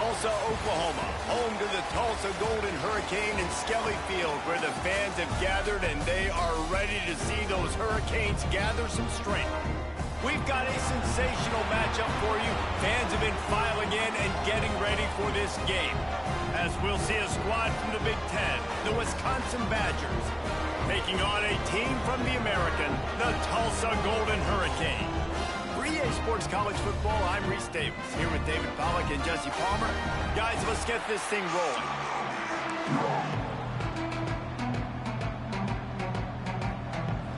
Tulsa, Oklahoma, home to the Tulsa Golden Hurricane in Skelly Field, where the fans have gathered and they are ready to see those Hurricanes gather some strength. We've got a sensational matchup for you. Fans have been filing in and getting ready for this game, as we'll see a squad from the Big Ten, the Wisconsin Badgers, taking on a team from the American, the Tulsa Golden Hurricane. For EA Sports College Football, I'm Reese Davis, here with David Pollack and Jesse Palmer. Guys, let's get this thing rolling.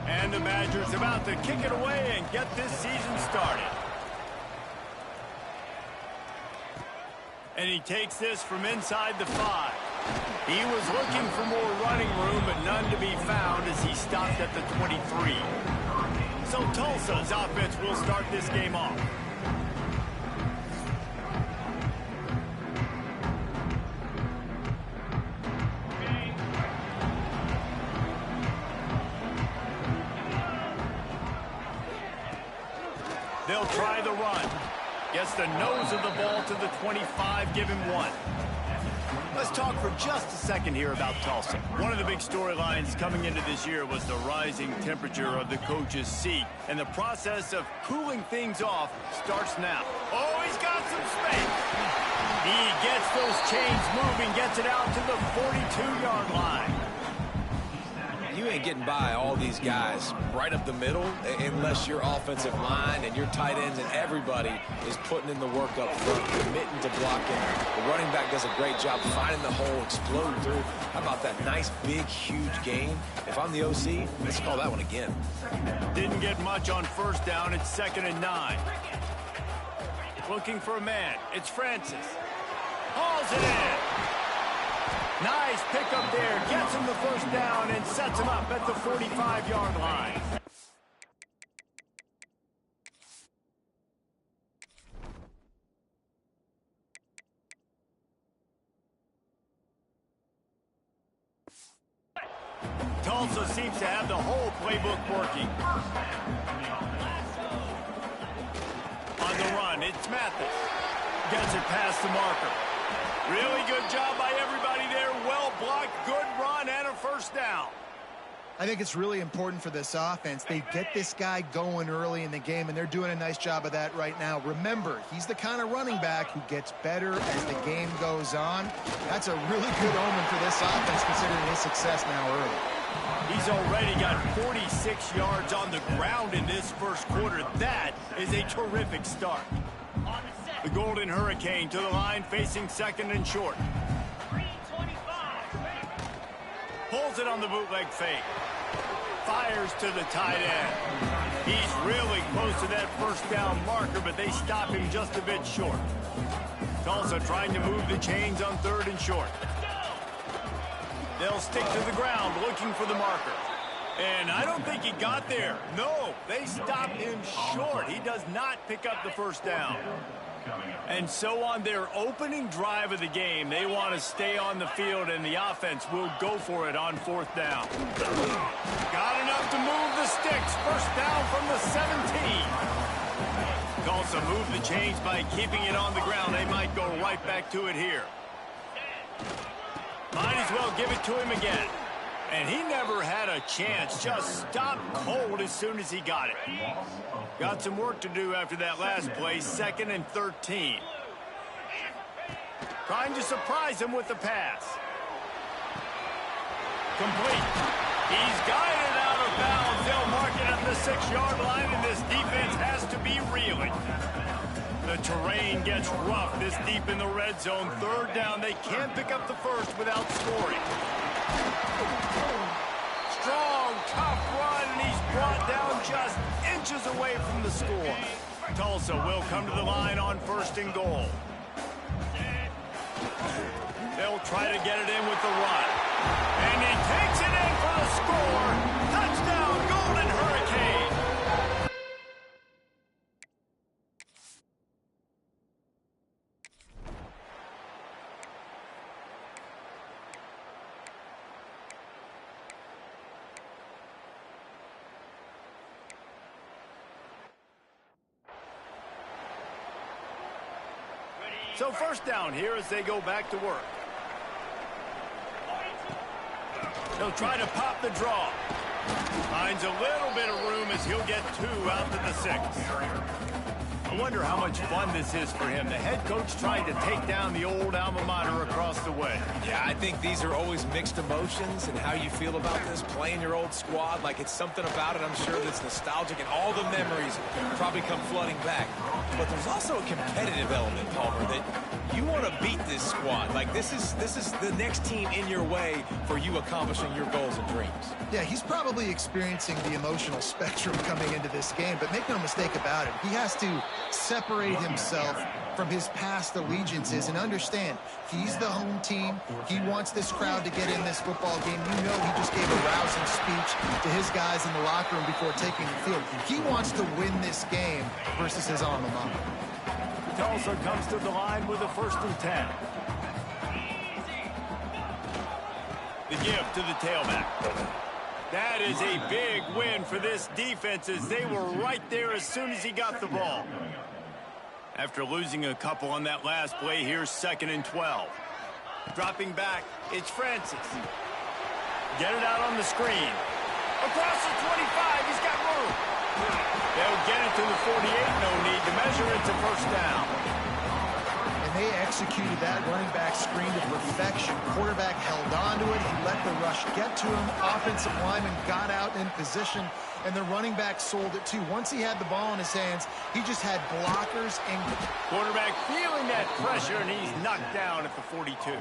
And the Badgers about to kick it away and get this season started. And he takes this from inside the 5. He was looking for more running room, but none to be found as he stopped at the 23. So Tulsa's offense will start this game off. They'll try the run. Gets the nose of the ball to the 25, give him 1. Let's talk for just a second here about Tulsa. One of the big storylines coming into this year was the rising temperature of the coach's seat, and the process of cooling things off starts now. Oh, he's got some space. He gets those chains moving, gets it out to the 42-yard line. You ain't getting by all these guys right up the middle unless your offensive line and your tight ends and everybody is putting in the work up front, committing to blocking. The running back does a great job finding the hole, exploding through. How about that nice, big, huge gain? If I'm the OC, let's call that one again. Didn't get much on first down. It's 2nd and 9. Looking for a man. It's Francis. Hauls it in. Nice pickup there. Gets him the first down and sets him up at the 45-yard line. Tulsa seems to have the whole playbook working. On the run, it's Mathis. Gets it past the marker. Really good job by everybody there. Well blocked, good run, and a first down. I think it's really important for this offense. They get this guy going early in the game, and they're doing a nice job of that right now. Remember, he's the kind of running back who gets better as the game goes on. That's a really good omen for this offense, considering his success now early. He's already got 46 yards on the ground in this first quarter. That is a terrific start. The Golden Hurricane to the line, facing 2nd and short. Pulls it on the bootleg fake. Fires to the tight end. He's really close to that first down marker, but they stop him just a bit short. Tulsa trying to move the chains on 3rd and short. They'll stick to the ground, looking for the marker. And I don't think he got there. No, they stopped him short. He does not pick up the first down. And so on their opening drive of the game, they want to stay on the field, and the offense will go for it on 4th down. Got enough to move the sticks. First down from the 17. Tulsa moved the chains by keeping it on the ground. They might go right back to it here. Might as well give it to him again. And he never had a chance. Just stopped cold as soon as he got it. Got some work to do after that last play. 2nd and 13. Trying to surprise him with the pass. Complete. He's guided out of bounds. They'll mark it at the 6-yard line, and this defense has to be reeling. The terrain gets rough this deep in the red zone. 3rd down. They can't pick up the first without scoring. Strong, tough run, and he's brought down just inches away from the score. Tulsa will come to the line on 1st and goal. They'll try to get it in with the run. And he takes it in for the score. Touchdown, Golden Hurricane. So first down here as they go back to work. He'll try to pop the draw. Finds a little bit of room as he'll get 2 out to the 6. I wonder how much fun this is for him. The head coach trying to take down the old alma mater across the way. Yeah, I think these are always mixed emotions and how you feel about this, playing your old squad. Like, it's something about it, I'm sure, that's nostalgic, and all the memories probably come flooding back. But there's also a competitive element, Palmer, that you want to beat this squad. Like, this is the next team in your way for you accomplishing your goals and dreams. Yeah, he's probably experiencing the emotional spectrum coming into this game, but make no mistake about it, he has to separate himself from his past allegiances and understand he's the home team. He wants this crowd to get in this football game. You know, he just gave a rousing speech to his guys in the locker room before taking the field. He wants to win this game versus his alma mater. Tulsa comes to the line with a 1st and 10. The give to the tailback. That is a big win for this defense as they were right there as soon as he got the ball. After losing a couple on that last play, here's 2nd and 12. Dropping back, it's Francis. Get it out on the screen. Across the 25, he's got room. They'll get it to the 48, no need to measure it to 1st down. And they executed that running back screen to perfection. Quarterback held on to it. He let the rush get to him. Offensive lineman got out in position, and the running back sold it too. Once he had the ball in his hands, he just had blockers and... Quarterback feeling that pressure, and he's knocked down at the 42.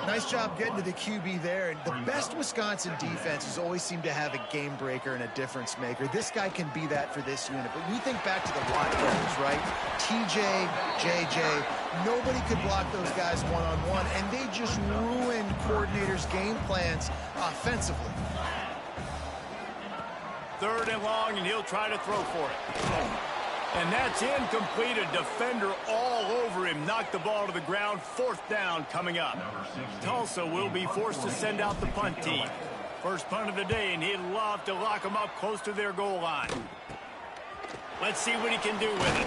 Nice job getting to the QB there. And the best Wisconsin defenses always seem to have a game breaker and a difference maker. This guy can be that for this unit. But when you think back to the Waters, right? TJ, JJ, nobody could block those guys one-on-one, and they just ruin coordinators' game plans offensively. 3rd and long, and he'll try to throw for it. And that's incomplete. A defender all over him. Knocked the ball to the ground. 4th down coming up. Tulsa will be forced to send out the punt team. First punt of the day, and he'd love to lock them up close to their goal line. Let's see what he can do with it.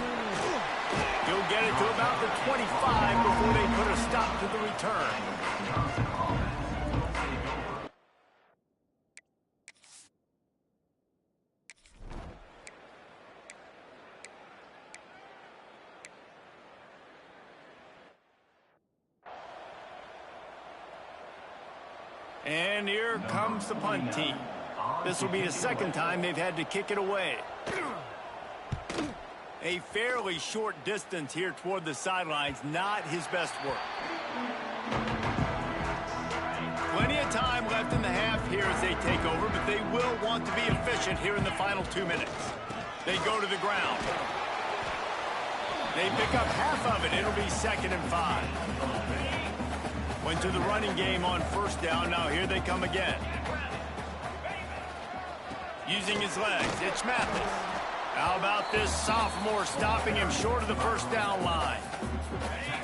He'll get it to about the 25 before they put a stop to the return. And here comes the punt team. This will be the 2nd time they've had to kick it away. A fairly short distance here toward the sidelines, not his best work. Plenty of time left in the half here as they take over, but they will want to be efficient here in the final 2 minutes. They go to the ground. They pick up half of it. It'll be 2nd and 5. Went to the running game on 1st down. Now here they come again. Using his legs, it's Mathis. How about this sophomore stopping him short of the 1st down line?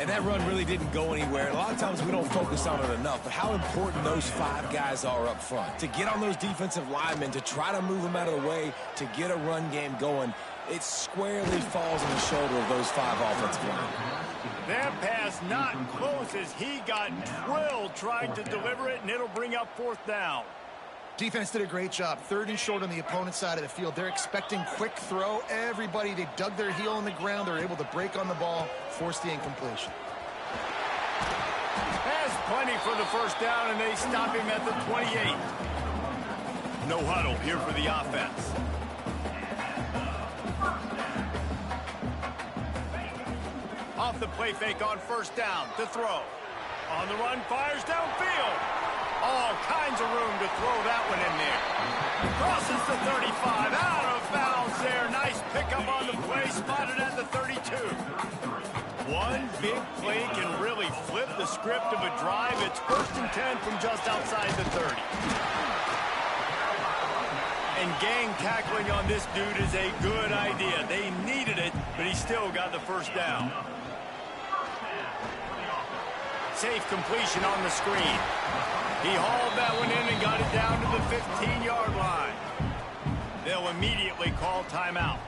And that run really didn't go anywhere. A lot of times we don't focus on it enough, but how important those 5 guys are up front. To get on those defensive linemen, to try to move them out of the way, to get a run game going, it squarely falls on the shoulder of those 5 offensive linemen. That pass not close as he got drilled trying to deliver it, and it'll bring up 4th down. Defense did a great job. 3rd and short on the opponent's side of the field. They're expecting quick throw. Everybody, they dug their heel in the ground. They're able to break on the ball, force the incompletion. Has plenty for the 1st down, and they stop him at the 28. No huddle here for the offense. Off the play fake on 1st down to throw. On the run, fires downfield. All kinds of room to throw that one in there. Crosses the 35, out of bounds there. Nice pickup on the play, spotted at the 32. One big play can really flip the script of a drive. It's 1st and 10 from just outside the 30. And gang tackling on this dude is a good idea. They needed it, but he still got the 1st down. Safe completion on the screen. He hauled that one in and got it down to the 15-yard line. They'll immediately call timeout.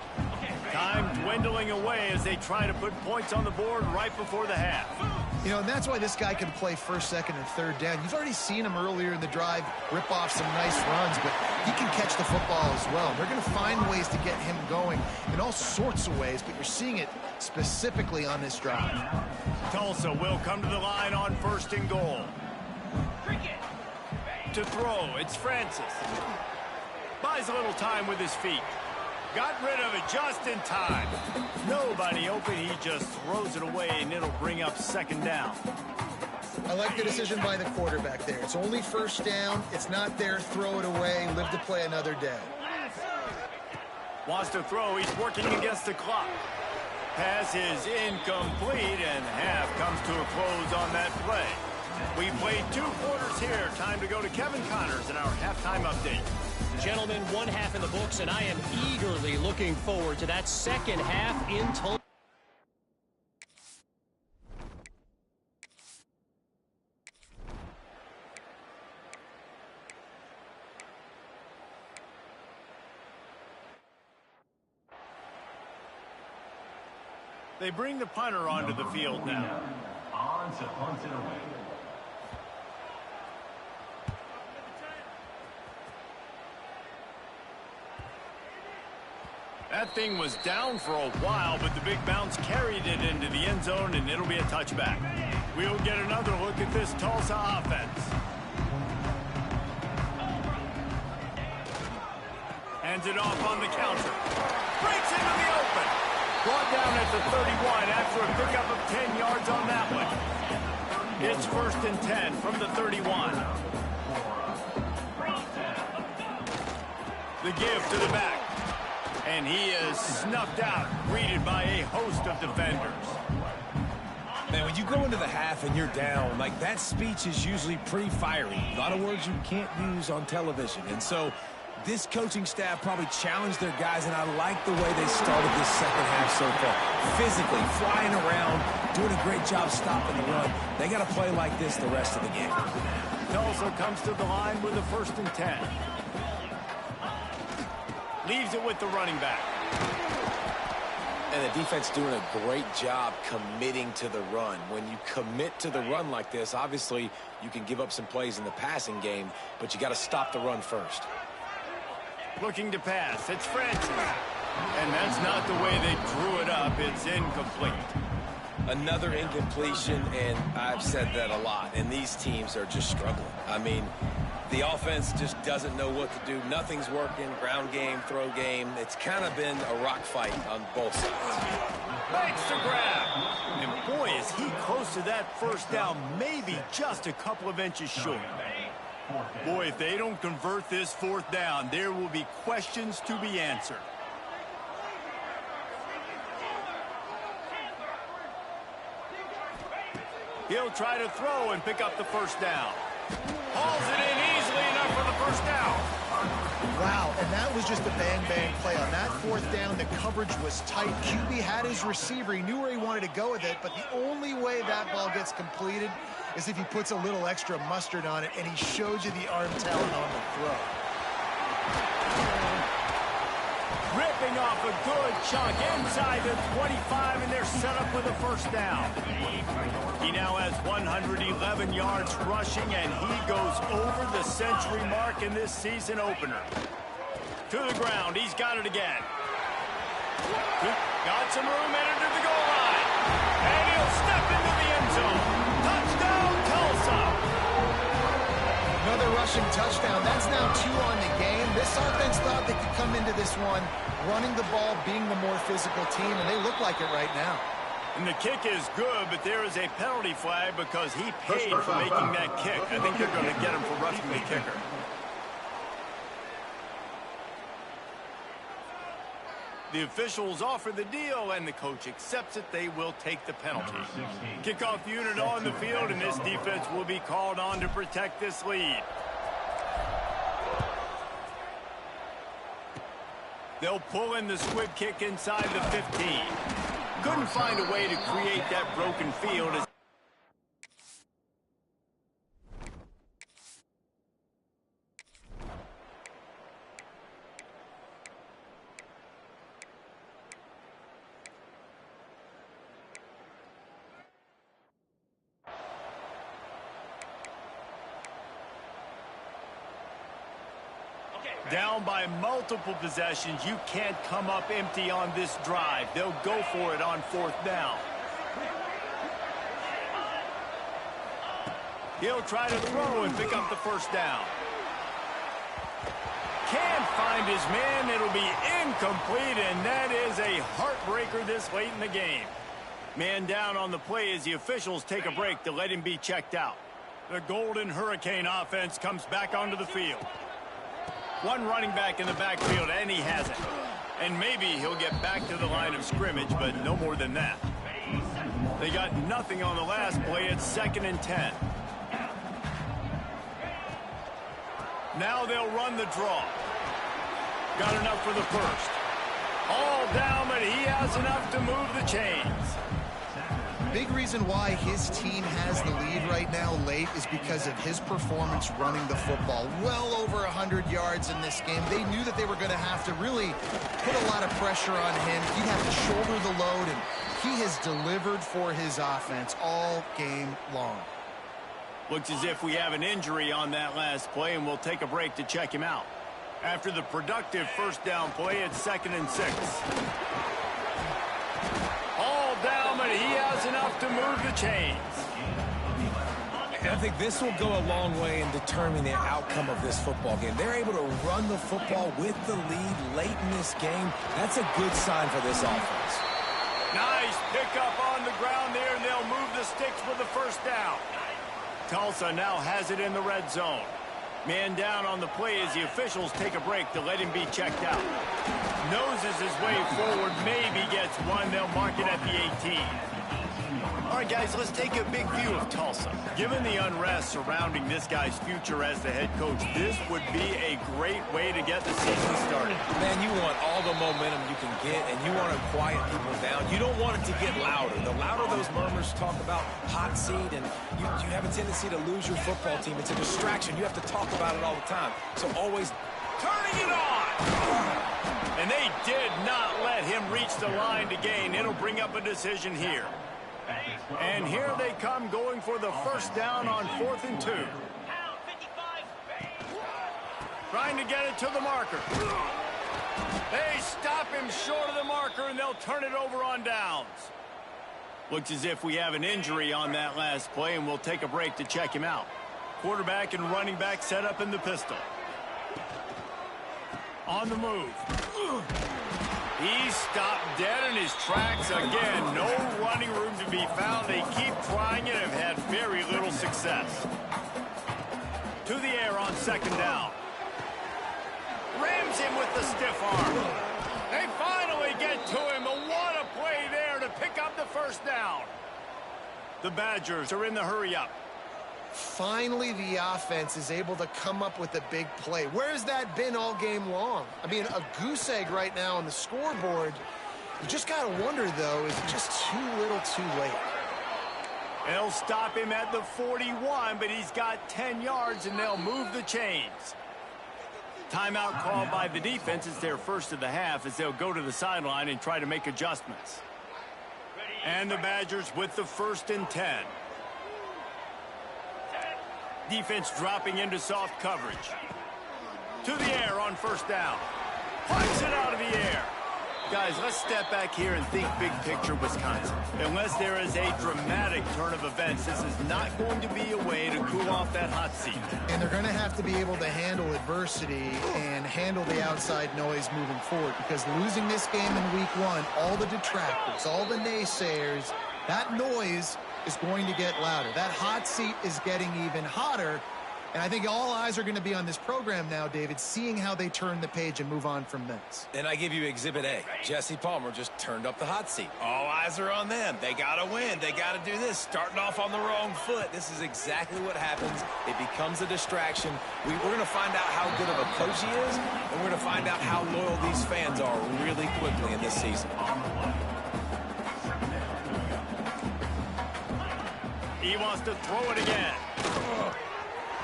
Time dwindling away as they try to put points on the board right before the half. You know, and that's why this guy can play first, second, and third down. You've already seen him earlier in the drive rip off some nice runs, but he can catch the football as well. They're going to find ways to get him going in all sorts of ways, but you're seeing it specifically on this drive. Tulsa will come to the line on 1st and goal. To throw, it's Francis. Buys a little time with his feet. Got rid of it just in time. Nobody open, he just throws it away, and it'll bring up 2nd down. I like the decision by the quarterback there. It's only 1st down. It's not there. Throw it away. Live to play another day. Wants to throw. He's working against the clock. Pass is incomplete, and half comes to a close on that play. We played 2 quarters here. Time to go to Kevin Connors in our halftime update. Gentlemen, 1 half in the books, and I am eagerly looking forward to that 2nd half in Tulsa. They bring the punter onto the field now. On to punt it away. That thing was down for a while, but the big bounce carried it into the end zone, and it'll be a touchback. We'll get another look at this Tulsa offense. Hands it off on the counter. Breaks into the open. Brought down at the 31 after a pickup of 10 yards on that one. It's 1st and 10 from the 31. The give to the back. And he is snuffed out, greeted by a host of defenders. Man, when you go into the half and you're down, like, that speech is usually pretty fiery. A lot of words you can't use on television. And so this coaching staff probably challenged their guys, and I like the way they started this 2nd half so far. Physically, flying around, doing a great job stopping the run. They got to play like this the rest of the game. Tulsa comes to the line with a 1st and 10. Leaves it with the running back. And the defense doing a great job committing to the run. When you commit to the run like this, obviously you can give up some plays in the passing game, but you got to stop the run first. Looking to pass. It's Francis. And that's not the way they drew it up. It's incomplete. Another incompletion, and I've said that a lot, and these teams are just struggling. I mean, the offense just doesn't know what to do. Nothing's working. Ground game, throw game. It's kind of been a rock fight on both sides. Makes the grab. And boy, is he close to that 1st down, maybe just a couple of inches short. Boy, if they don't convert this 4th down, there will be questions to be answered. He'll try to throw and pick up the 1st down. Hauls it in easily enough for the 1st down. Wow, and that was just a bang-bang play. On that 4th down, the coverage was tight. QB had his receiver. He knew where he wanted to go with it, but the only way that ball gets completed is if he puts a little extra mustard on it, and he shows you the arm talent on the throw. Ripping off a good chunk inside the 25, and they're set up with a 1st down. He now has 111 yards rushing, and he goes over the century mark in this season opener. To the ground, he's got it again. Got some room, entered to the goal line. And he'll step into the end zone. Touchdown, Tulsa! Another rushing touchdown. That's now 2 on the game. This offense thought they could come into this one running the ball, being the more physical team, and they look like it right now. And the kick is good, but there is a penalty flag because he paid for making that kick. I think they're going to get him for roughing the kicker. The officials offer the deal, and the coach accepts it. They will take the penalty. Kickoff unit on the field, and this defense will be called on to protect this lead. They'll pull in the squib kick inside the 15. Couldn't find a way to create that broken field. Down by multiple possessions, you can't come up empty on this drive. They'll go for it on 4th down. He'll try to throw and pick up the 1st down. Can't find his man. It'll be incomplete, and that is a heartbreaker this late in the game. Man down on the play as the officials take a break to let him be checked out. The Golden Hurricane offense comes back onto the field. One running back in the backfield, and he has it. And maybe he'll get back to the line of scrimmage, but no more than that. They got nothing on the last play. It's 2nd and 10. Now they'll run the draw. Got enough for the 1st. All down, but he has enough to move the chains. Big reason why his team has the lead right now late is because of his performance running the football. Well over 100 yards in this game. They knew that they were going to have to really put a lot of pressure on him. He'd have to shoulder the load, and he has delivered for his offense all game long. Looks as if we have an injury on that last play, and we'll take a break to check him out. After the productive 1st down play, it's 2nd and 6. All down, but he has enough to move the chains. I think this will go a long way in determining the outcome of this football game. They're able to run the football with the lead late in this game. That's a good sign for this offense. Nice pickup on the ground there, and they'll move the sticks with the 1st down. Tulsa now has it in the red zone. Man down on the play as the officials take a break to let him be checked out. Noses his way forward, maybe gets one. They'll mark it at the 18. All right, guys, let's take a big view of Tulsa. Given the unrest surrounding this guy's future as the head coach, this would be a great way to get the season started. Man, you want all the momentum you can get, and you want to quiet people down. You don't want it to get louder. The louder those murmurs talk about hot seat, and you have a tendency to lose your football team. It's a distraction. You have to talk about it all the time. So always turning it on. And they did not let him reach the line to gain. It'll bring up a decision here. And here they come going for the 1st down on 4th and 2. Trying to get it to the marker. They stop him short of the marker, and they'll turn it over on downs. Looks as if we have an injury on that last play, and we'll take a break to check him out. Quarterback and running back set up in the pistol. On the move. He stopped dead in his tracks again. No running room to be found. They keep trying it and have had very little success. To the air on 2nd down. Rams him with the stiff arm. They finally get to him. But what a play there to pick up the 1st down. The Badgers are in the hurry-up. Finally, the offense is able to come up with a big play. Where's that been all game long? I mean, a goose egg right now on the scoreboard. You just got to wonder, though, is it just too little too late? They'll stop him at the 41, but he's got 10 yards, and they'll move the chains. Timeout called by the defense. It's their 1st of the half as they'll go to the sideline and try to make adjustments. And the Badgers with the 1st and 10. Defense dropping into soft coverage. To the air on 1st down. Punts it out of the air. Guys, let's step back here and think big picture Wisconsin. Unless there is a dramatic turn of events, this is not going to be a way to cool off that hot seat. And they're going to have to be able to handle adversity and handle the outside noise moving forward, because losing this game in week 1, all the detractors, all the naysayers, that noise is going to get louder. That hot seat is getting even hotter. And I think all eyes are going to be on this program now, David, seeing how they turn the page and move on from this. And I give you Exhibit A. Jesse Palmer just turned up the hot seat. All eyes are on them. They got to win. They got to do this. Starting off on the wrong foot. This is exactly what happens. It becomes a distraction. We're going to find out how good of a coach he is, and we're going to find out how loyal these fans are really quickly in this season. He wants to throw it again.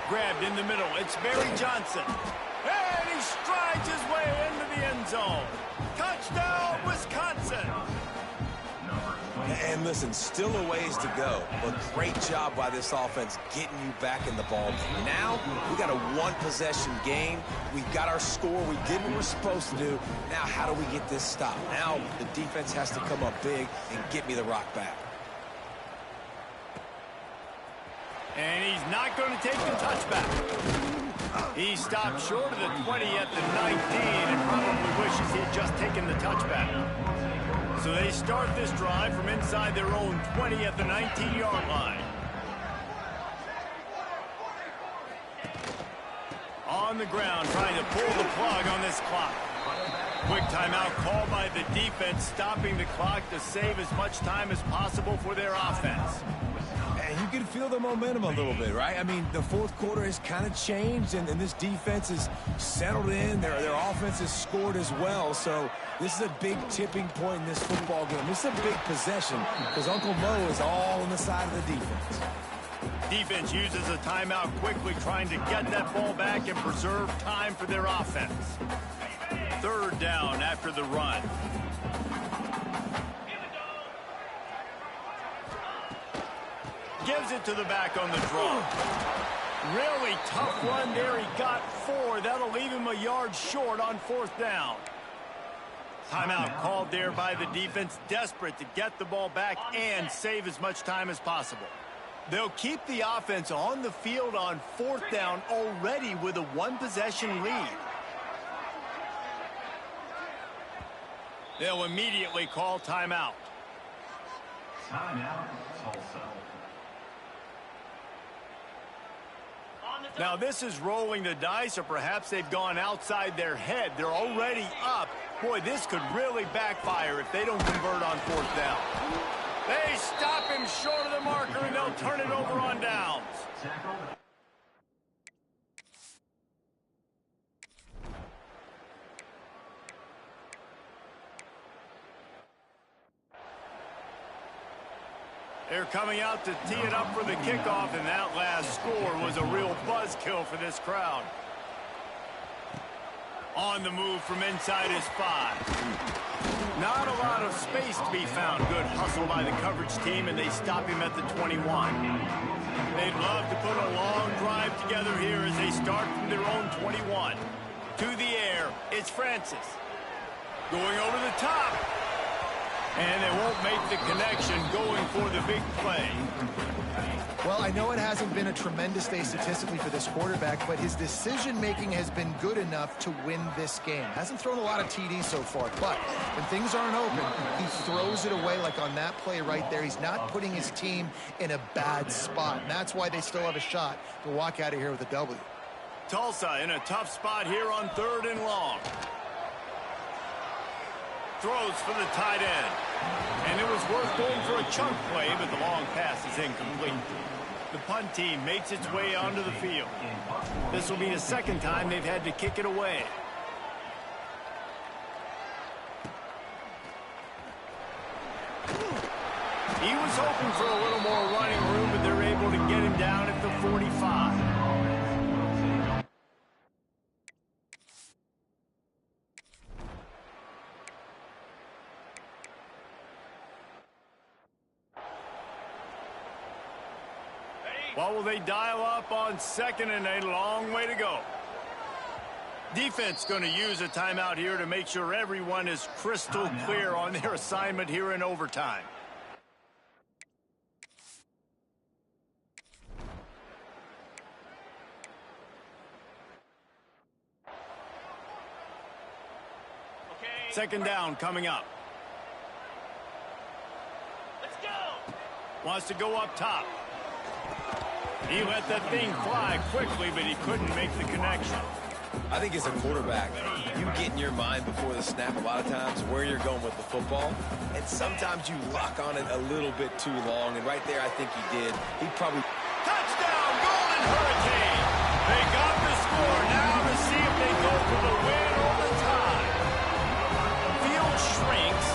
Grabbed in the middle. It's Barry Johnson. And he strides his way into the end zone. Touchdown, Wisconsin. And listen, still a ways to go, but great job by this offense getting you back in the ball game. Now, we got a one-possession game. We've got our score. We did what we're supposed to do. Now, how do we get this stopped? Now, the defense has to come up big and get me the rock back. And he's not going to take the touchback. He stopped short of the 20 at the 19 and probably wishes he had just taken the touchback. So they start this drive from inside their own 20 at the 19-yard line. On the ground, trying to pull the plug on this clock. Quick timeout called by the defense, stopping the clock to save as much time as possible for their offense. And you can feel the momentum a little bit, right? I mean, the fourth quarter has kind of changed, and this defense is settled in. Their offense has scored as well, so this is a big tipping point in this football game. This is a big possession because Uncle Mo is all on the side of the defense. Defense uses a timeout quickly, trying to get that ball back and preserve time for their offense. Third down after the run. Gives it to the back on the draw. Really tough run there. He got 4. That'll leave him a yard short on fourth down. Timeout called there by the defense, desperate to get the ball back and save as much time as possible. They'll keep the offense on the field on fourth down already with a one-possession lead. They'll immediately call timeout. Timeout, Tulsa. Now this is rolling the dice, or perhaps they've gone outside their head. They're already up. Boy, this could really backfire if they don't convert on fourth down. They stop him short of the marker, and they'll turn it over on downs. They're coming out to tee it up for the kickoff, and that last score was a real buzzkill for this crowd. On the move from inside his 5. Not a lot of space to be found. Good hustle by the coverage team, and they stop him at the 21. They'd love to put a long drive together here as they start from their own 21. To the air, it's Francis. Going over the top. And they won't make the connection, going for the big play. Well, I know it hasn't been a tremendous day statistically for this quarterback, but his decision-making has been good enough to win this game. Hasn't thrown a lot of TDs so far, but when things aren't open, he throws it away like on that play right there. He's not putting his team in a bad spot, and that's why they still have a shot to walk out of here with a W. Tulsa in a tough spot here on 3rd and long. Throws for the tight end. And it was worth going for a chunk play, but the long pass is incomplete. The punt team makes its way onto the field. This will be the second time they've had to kick it away. He was hoping for a little more running room, but they're able to get him down at the 45. What will they dial up on 2nd and a long way to go? Defense going to use a timeout here to make sure everyone is crystal clear on their assignment here in overtime. Second down coming up. Let's go. Wants to go up top. He let that thing fly quickly, but he couldn't make the connection. I think as a quarterback, you get in your mind before the snap a lot of times where you're going with the football, and sometimes you lock on it a little bit too long, and right there I think he did. He probably... Touchdown, Golden Hurricane! They got the score. Now to see if they go for the win or the tie. Field shrinks,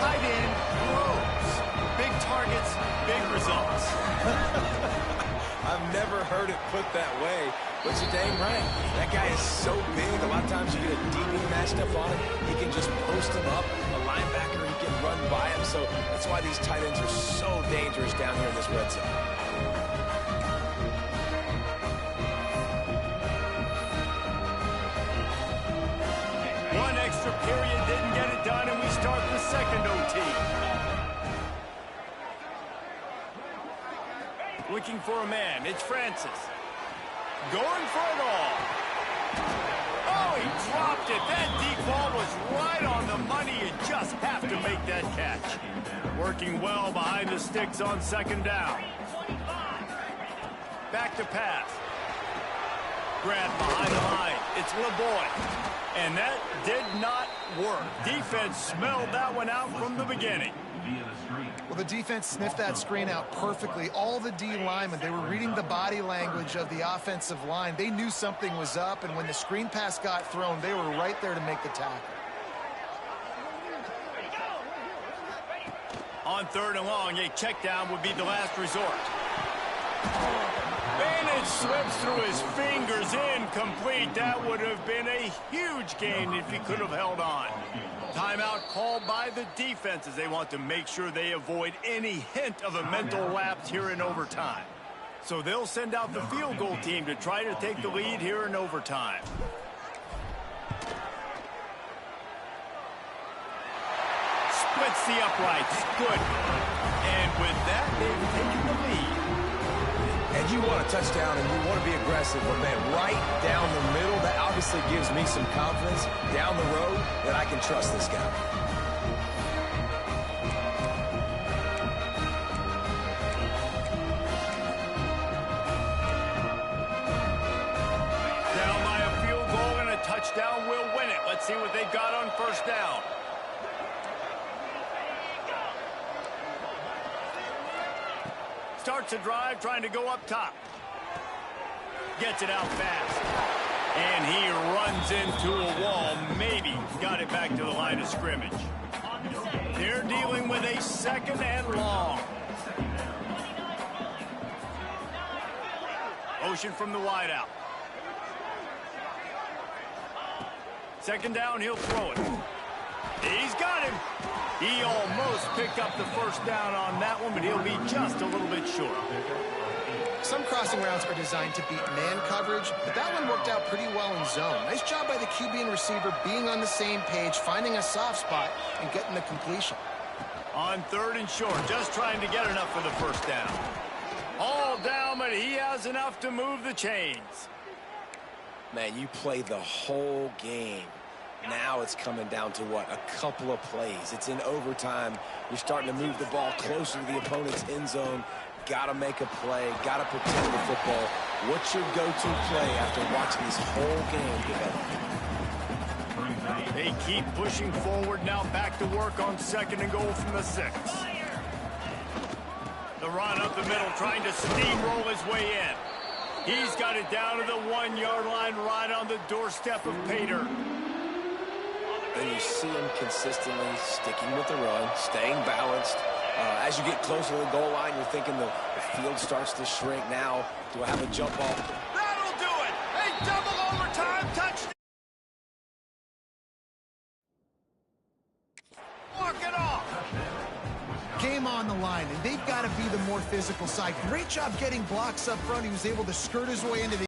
tight end grows. Big targets, big results. I've never heard it put that way, but you're dang right. That guy is so big. A lot of times you get a DB matched up on him. He can just post him up. A linebacker, he can run by him. So that's why these tight ends are so dangerous down here in this red zone. One extra period didn't get it done, and we start the second OT. Looking for a man. It's Francis. Going for it all. Oh, he dropped it. That deep ball was right on the money. You just have to make that catch. Working well behind the sticks on second down. Back to pass. Grab behind the line. It's LeBoy. And that did not work. Defense smelled that one out from the beginning. Well, the defense sniffed that screen out perfectly. All the D linemen, they were reading the body language of the offensive line. They knew something was up, and when the screen pass got thrown, they were right there to make the tackle. On third and long, a check down would be the last resort. And it slips through his fingers, incomplete. That would have been a huge gain if he could have held on. Timeout called by the defense as they want to make sure they avoid any hint of a mental lapse here in overtime. So they'll send out the field goal team to try to take the lead here in overtime. Splits the uprights. Good. And with that, they've taken the lead. And you want a touchdown and you want to be aggressive, but man, right down the middle, that obviously gives me some confidence down the road that I can trust this guy. Down by a field goal and a touchdown will win it. Let's see what they've got on first down. Starts a drive trying to go up top. Gets it out fast. And he runs into a wall. Maybe got it back to the line of scrimmage. They're dealing with a second and long. Motion from the wideout. Second down, he'll throw it. He's got him. He almost picked up the first down on that one, but he'll be just a little bit short. Some crossing routes are designed to beat man coverage, but that one worked out pretty well in zone. Nice job by the QB and receiver being on the same page, finding a soft spot, and getting the completion. On third and short, just trying to get enough for the first down. All down, but he has enough to move the chains. Man, you play the whole game. Now it's coming down to what? A couple of plays. It's in overtime. You're starting to move the ball closer to the opponent's end zone. Got to make a play. Got to protect the football. What's your go-to play after watching this whole game develop? They keep pushing forward now, back to work on second and goal from the 6. The run up the middle, trying to steamroll his way in. He's got it down to the 1-yard line, right on the doorstep of Pater. And you see him consistently sticking with the run, staying balanced. As you get closer to the goal line, you're thinking the field starts to shrink. Now, do I have a jump ball? That'll do it! A double overtime touchdown! Walk it off! Game on the line, and they've got to be the more physical side. Great job getting blocks up front. He was able to skirt his way into the